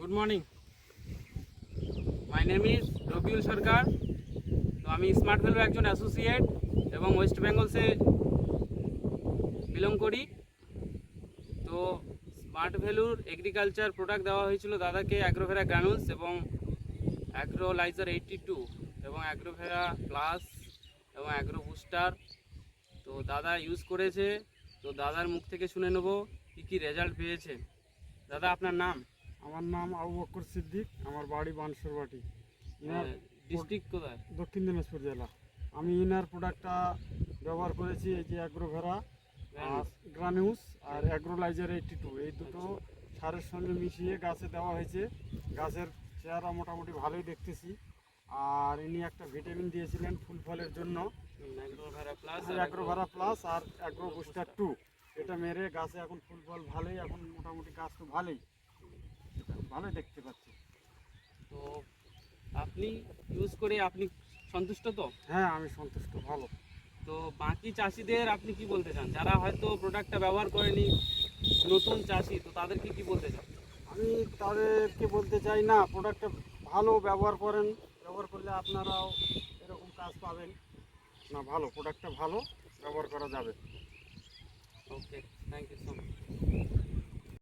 Good morning, my name is Rabiul Sarkar. তো আমি smart value একজন অ্যাসোসিয়েট এবং ওয়েস্ট বেঙ্গল সে বিলং করি। তো স্মার্ট ভ্যালুর এগ্রিকালচার প্রোডাক্ট দেওয়া হয়েছিল দাদাকে অ্যাগ্রোভেরা গ্রানুলস এবং অ্যাগ্রোলাইজার 82 এবং অ্যাগ্রোভেরা প্লাস এবং অ্যাগ্রো বুস্টার। তো দাদা ইউজ করেছে, তো দাদার মুখ থেকে শুনে নেব কী কী রেজাল্ট পেয়েছে। দাদা আপনার নাম? আমার নাম আবু বকর সিদ্দিক, আমার বাড়ি বানসরবাটি, ডিস্ট্রিক্ট কোথায়? দক্ষিণ দিনাজপুর জেলা। আমি ইনার প্রোডাক্টটা ব্যবহার করেছি, এই যে অ্যাগ্রোভেরা গ্রানিউস আর অ্যাগ্রোলাইজার 82, এই দুটো সারের সঙ্গে মিশিয়ে গাছে দেওয়া হয়েছে। গাছের চেহারা মোটামুটি ভালোই দেখতেছি। আর ইনি একটা ভিটামিন দিয়েছিলেন ফুল ফলের জন্য, অ্যাগ্রোভেরা প্লাস আর অ্যাগ্রো বুস্টার 2। এটা মেরে গাছে এখন ফুল ফল ভালোই, এখন মোটামুটি গাছ তো ভালোই দেখতে পাচ্ছি। তো আপনি ইউজ করে আপনি সন্তুষ্ট তো? হ্যাঁ, আমি সন্তুষ্ট, ভালো। তো বাকি চাষিদের আপনি কি বলতে চান, যারা হয়তো প্রোডাক্টটা ব্যবহার করেনি, নতুন চাষি, তো তাদেরকে কি বলতে চান? আমি তাদেরকে বলতে চাই, না, প্রোডাক্টটা ভালো, ব্যবহার করেন, ব্যবহার করলে আপনারাও এরকম কাজ পাবেন। না, ভালো প্রোডাক্টটা, ভালো ব্যবহার করা যাবে। ওকে, থ্যাংক ইউ সো মাচ।